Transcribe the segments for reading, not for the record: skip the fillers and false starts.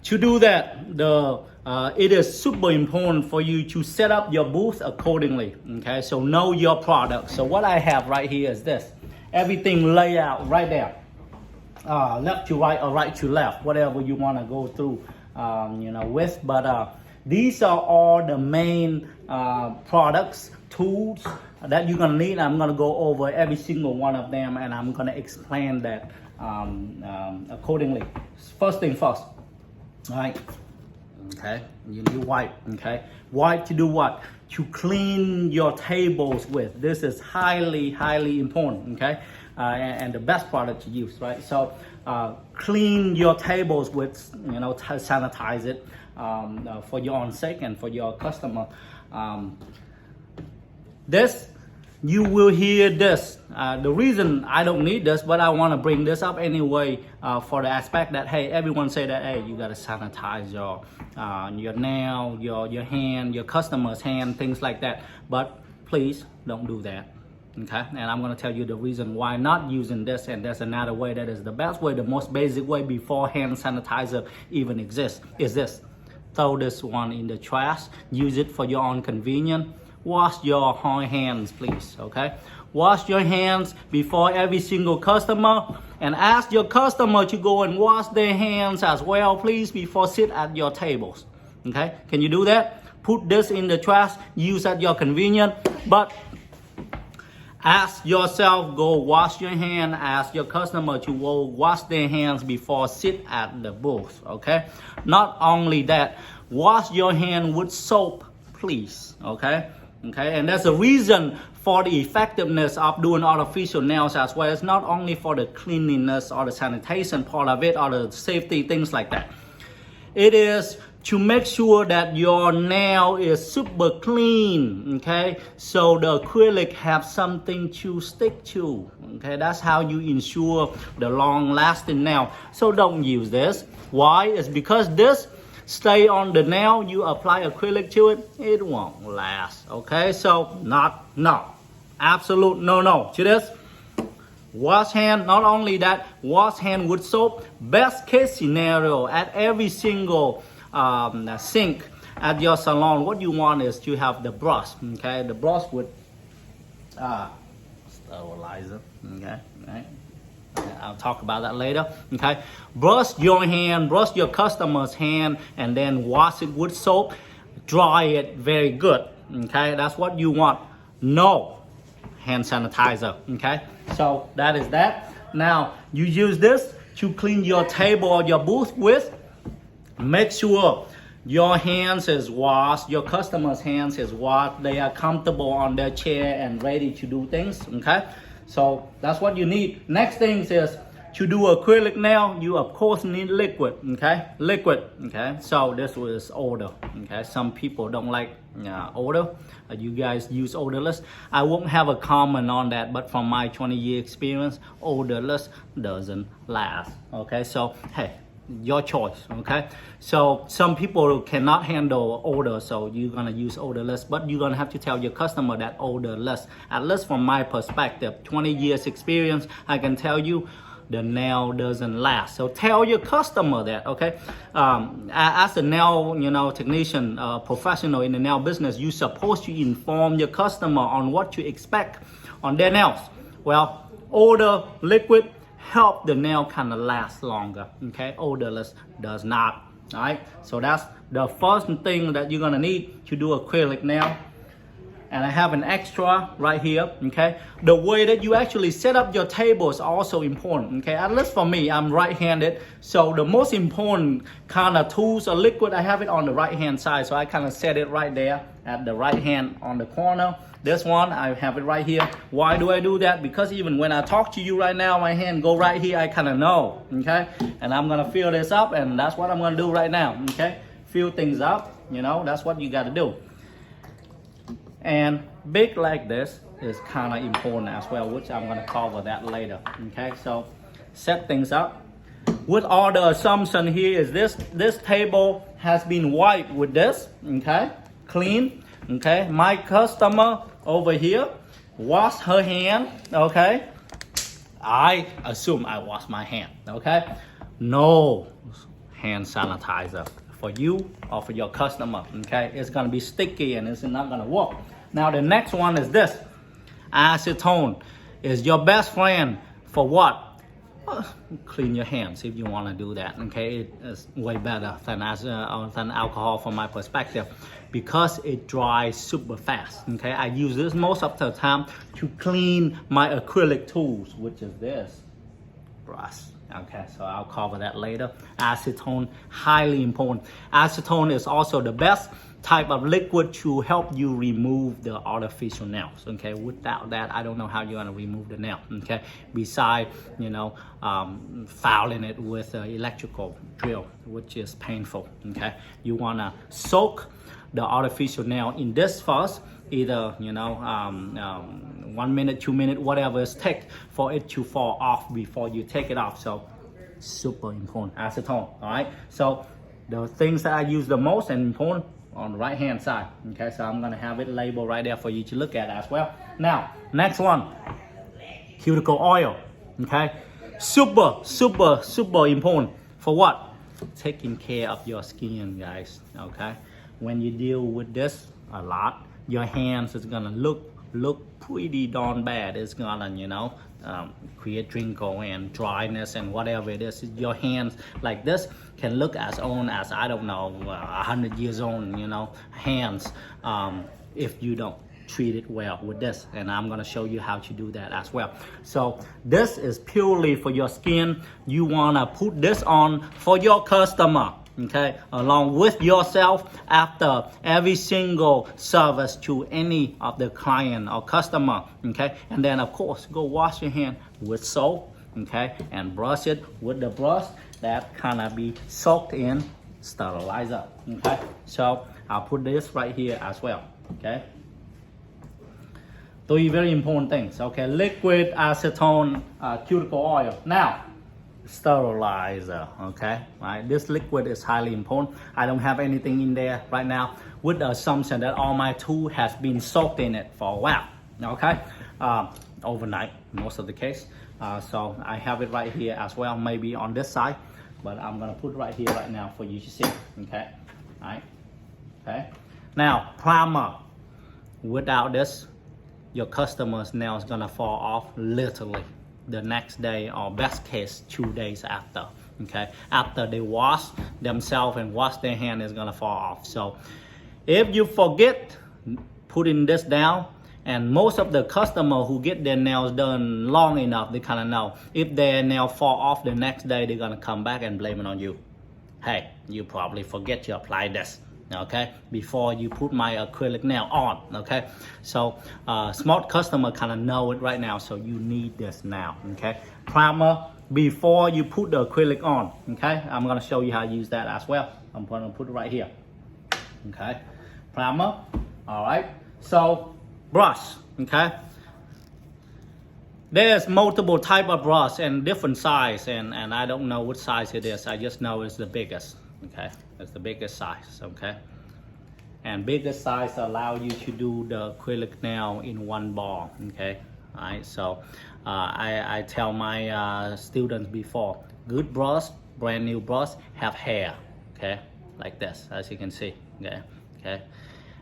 to do that, it is super important for you to set up your booth accordingly. Okay, so know your product. So what I have right here is this. Everything laid out right there. Left to right or right to left, whatever you want to go through, with. But these are all the main products, tools that you're gonna need. I'm gonna go over every single one of them, and I'm gonna explain that accordingly. First thing first, all right? Okay, you need wipe. Okay, wipe to do what? To clean your tables with. This is highly important. Okay, and the best product to use, right? So clean your tables with, sanitize it for your own sake and for your customer. This, you will hear this. The reason I don't need this, but I want to bring this up anyway, for the aspect that, hey, everyone say that, hey, you got to sanitize your nail, your hand, your customer's hand, things like that. But please don't do that. Okay, and I'm going to tell you the reason why not using this, and there's another way that is the best way, the most basic way before hand sanitizer even exists, is this. Throw this one in the trash, use it for your own convenience. Wash your hands, please, okay? Wash your hands before every single customer, and ask your customer to go and wash their hands as well, please, before sit at your tables, okay? Can you do that? Put this in the trash, use at your convenience, but ask yourself, go wash your hand, ask your customer to go wash their hands before sit at the booth, okay? Not only that, wash your hand with soap, please, okay? Okay, and that's the reason for the effectiveness of doing artificial nails as well. It's not only for the cleanliness or the sanitation part of it or the safety, things like that. It is to make sure that your nail is super clean, okay? So the acrylic have something to stick to, okay? That's how you ensure the long-lasting nail. So don't use this. Why? It's because this stay on the nail, you apply acrylic to it, it won't last, okay? So no, absolute no to this. Wash hand, not only that, wash hand with soap. Best case scenario, at every single sink at your salon, what you want is to have the brush, okay? The brush with sterilizer, okay? Right? I'll talk about that later, okay? Brush your hand, brush your customer's hand, and then wash it with soap. Dry it very good, okay? That's what you want. No hand sanitizer, okay? So that is that. Now, you use this to clean your table or your booth with. Make sure your hands is washed, your customer's hands is washed. They are comfortable on their chair and ready to do things, okay? So that's what you need. Next thing is to do acrylic nail, you of course need liquid, okay? Liquid, okay? So this was odor, okay? Some people don't like odor. You guys use odorless. I won't have a comment on that, but from my 20-year experience, odorless doesn't last, okay? So, hey, your choice, okay? So some people cannot handle odor, so you're gonna use odorless, but you're gonna have to tell your customer that odorless. At least from my perspective, 20 years experience, I can tell you the nail doesn't last. So tell your customer that, okay? As a nail, technician, professional in the nail business, you're supposed to inform your customer on what to expect on their nails. Well, odor, liquid, help the nail kind of last longer, okay? Odorless does not, all right? So that's the first thing that you're gonna need to do acrylic nail. And I have an extra right here, okay? The way that you actually set up your table is also important, okay? At least for me, I'm right-handed, so the most important kind of tools or liquid, I have it on the right-hand side, so I kind of set it right there at the right hand on the corner. This one, I have it right here. Why do I do that? Because even when I talk to you right now, my hand go right here, I kind of know, okay? And I'm gonna fill this up, and that's what I'm gonna do right now, okay? Fill things up, that's what you gotta do. And big like this is kind of important as well, which I'm gonna cover that later, okay? So set things up. With all the assumption here is this table has been wiped with this, okay? Clean, okay? My customer over here wash her hand, okay? I assume I wash my hand, okay? No hand sanitizer for you or for your customer. Okay, it's gonna be sticky and it's not gonna work. Now the next one is this. Acetone is your best friend for what? Clean your hands if you want to do that. Okay, it is way better than alcohol from my perspective because it dries super fast. Okay, I use this most of the time to clean my acrylic tools, which is this brush. Okay, so I'll cover that later. Acetone, highly important. Acetone is also the best type of liquid to help you remove the artificial nails. Okay, without that, I don't know how you're gonna remove the nail. Okay, besides, fouling it with an electrical drill, which is painful. Okay, you wanna soak the artificial nail in this first, either 1 minute, 2 minutes, whatever it takes for it to fall off before you take it off. So super important, acetone. All right, so the things that I use the most and important on the right hand side. Okay, so I'm gonna have it labeled right there for you to look at as well. Now next one, cuticle oil. Okay, super important for what? Taking care of your skin, guys. Okay, when you deal with this a lot, your hands is gonna look pretty darn bad. It's gonna create wrinkle and dryness and whatever it is. Your hands like this can look as old as, I don't know, 100 years old, hands, if you don't treat it well with this. And I'm gonna show you how to do that as well. So this is purely for your skin. You wanna put this on for your customer. Okay, along with yourself after every single service to any of the client or customer. Okay, and then of course go wash your hand with soap. Okay, and brush it with the brush that kind of be soaked in sterilizer. Okay, so I'll put this right here as well. Okay, 3 very important things. Okay, liquid, acetone, cuticle oil. Now sterilizer. Okay, right, this liquid is highly important. I don't have anything in there right now with the assumption that all my tool has been soaked in it for a while. Okay, overnight most of the case. So I have it right here as well, maybe on this side, but I'm gonna put it right here right now for you to see. Okay, all right. Okay, now primer. Without this, your customer's nail is gonna fall off literally the next day, or best case 2 days after. Okay, after they wash themselves and wash their hand, is gonna fall off. So if you forget putting this down, and most of the customer who get their nails done long enough, they kind of know if their nail fall off the next day, they're gonna come back and blame it on you. Hey, you probably forget to apply this. Okay, before you put my acrylic nail on. Okay, so smart customer kind of know it right now, so you need this now. Okay, primer before you put the acrylic on. Okay, I'm gonna show you how to use that as well. I'm gonna put it right here. Okay, primer. All right, so brush. Okay, there's multiple type of brush and different size, and I don't know what size it is. I just know it's the biggest. Okay, it's the biggest size. Okay, and biggest size allow you to do the acrylic nail in one bar. Okay, all right, so I tell my students before, good brush, brand new brush, have hair. Okay, like this, as you can see. Okay,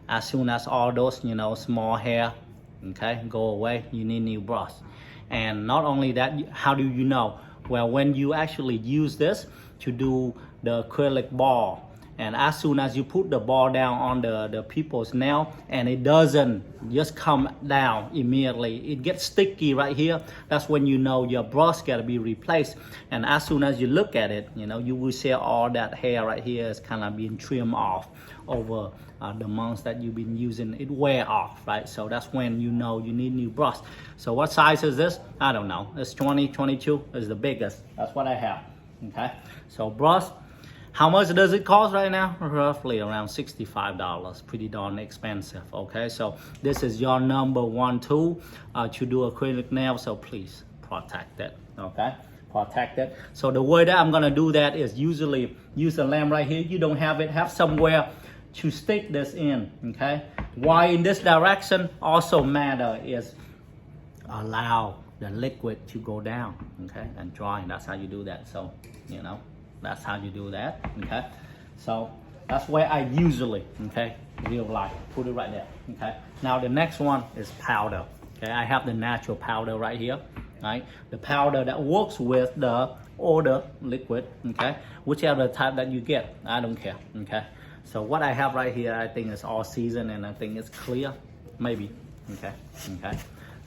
as soon as all those small hair go away, you need new brush. And not only that, how do you know? Well, when you actually use this to do the acrylic ball, and as soon as you put the ball down on the people's nail, and it doesn't just come down immediately, it gets sticky right here, that's when you know your brush got to be replaced. And as soon as you look at it, you will see all that hair right here is kind of being trimmed off over the months that you've been using it, wear off, right? So that's when you know you need new brush. So what size is this? I don't know. It's 20, 22 is the biggest. That's what I have. Okay, so brush, how much does it cost right now? Roughly around $65. Pretty darn expensive. Okay, so this is your number one tool to do acrylic nails, so please protect it. Okay, protect it. So the way that I'm gonna do that is usually use a lamp right here. You don't have it, have somewhere to stick this in. Okay, why in this direction also matter is allow the liquid to go down, okay, and dry, and that's how you do that. So That's how you do that, okay? So that's where I usually, okay, real life, put it right there, okay? Now the next one is powder, okay? I have the natural powder right here, right? The powder that works with the odor liquid, okay? Whichever type that you get, I don't care, okay? So what I have right here, I think is all season and I think it's clear, maybe, okay?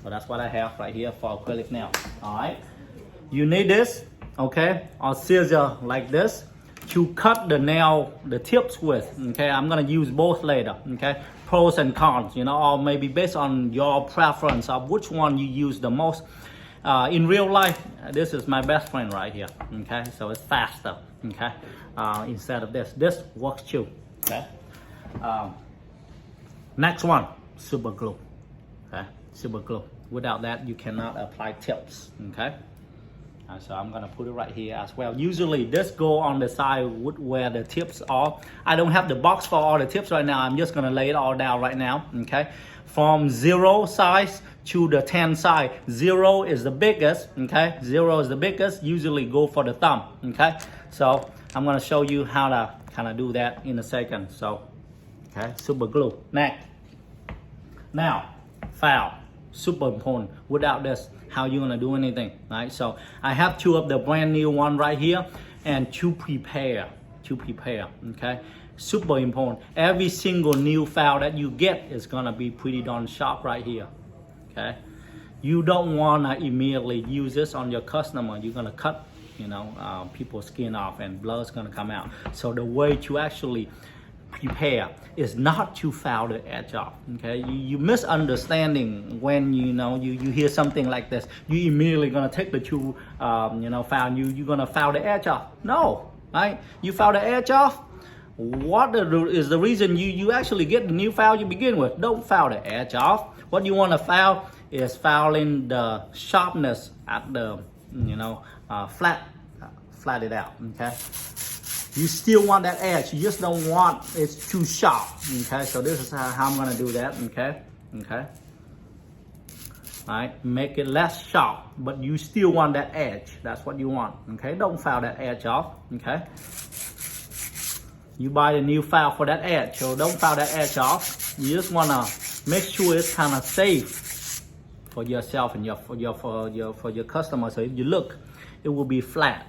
So that's what I have right here for acrylic nail, all right? You need this, okay, or scissor like this to cut the nail, the tips with, okay? I'm gonna use both later, okay? Pros and cons, you know, or maybe based on your preference of which one you use the most. In real life, this is my best friend right here, okay? So it's faster, okay? Instead of this works too, okay? Next one, super glue, okay? Super glue. Without that, you cannot apply tips, okay? So I'm gonna put it right here as well. Usually this go on the side where the tips are. I don't have the box for all the tips right now. I'm just gonna lay it all down right now, okay? From 0 size to the 10 size. 0 is the biggest, okay? 0 is the biggest, usually go for the thumb, okay? So I'm gonna show you how to kind of do that in a second. So, okay, super glue. Next. Now, foul, super important. Without this, how you gonna do anything, right? So I have 2 of the brand new one right here, and to prepare, okay? Super important. Every single new foul that you get is gonna be pretty darn sharp right here, okay? You don't wanna immediately use this on your customer. You're gonna cut, you know, people's skin off and blood's gonna come out. So the way to actually prepare is not to foul the edge off, okay? You misunderstanding when you hear something like this. You immediately gonna take the 2 foul, you're gonna foul the edge off. No, right? You foul the edge off. What is the reason you actually get the new foul you begin with? Don't foul the edge off. What you want to foul is fouling the sharpness at the flat it out, okay? You still want that edge, you just don't want it too sharp, okay? So this is how I'm gonna do that, okay? All right, make it less sharp, but you still want that edge. That's what you want, okay? Don't foul that edge off, okay? You buy the new foul for that edge, so don't foul that edge off. You just wanna make sure it's kind of safe for yourself and for your customer. So if you look, it will be flat,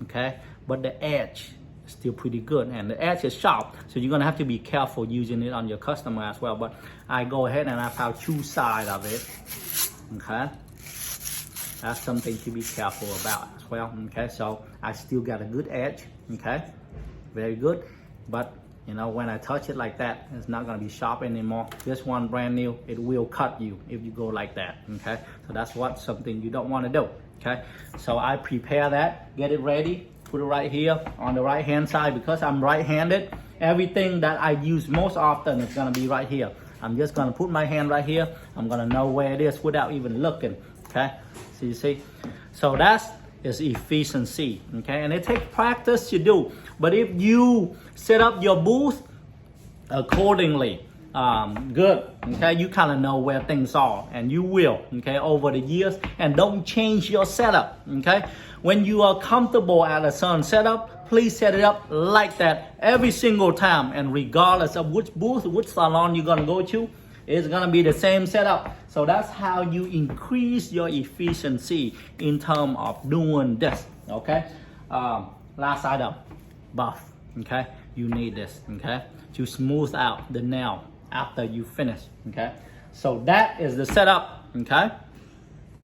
okay? But the edge still pretty good, and the edge is sharp, so you're gonna have to be careful using it on your customer as well. But I go ahead and I foul 2 sides of it, okay? That's something to be careful about as well, okay? So I still got a good edge, okay? Very good, but you know, when I touch it like that, it's not gonna be sharp anymore. This one brand new, it will cut you if you go like that, okay? So that's something you don't wanna do, okay? So I prepare that, get it ready, put it right here on the right hand side. Because I'm right-handed, everything that I use most often is gonna be right here. I'm just gonna put my hand right here. I'm gonna know where it is without even looking, okay? So you see, so that's efficiency, okay? And it takes practice to do. But if you set up your booth accordingly, good, okay? You kind of know where things are, and you will, okay, over the years. And don't change your setup, okay? When you are comfortable at a certain setup, please set it up like that every single time. And regardless of which booth, which salon you're gonna go to, it's gonna be the same setup. So that's how you increase your efficiency in terms of doing this, okay? Last item, buff, okay? You need this, okay? To smooth out the nail after you finish, okay? So that is the setup, okay?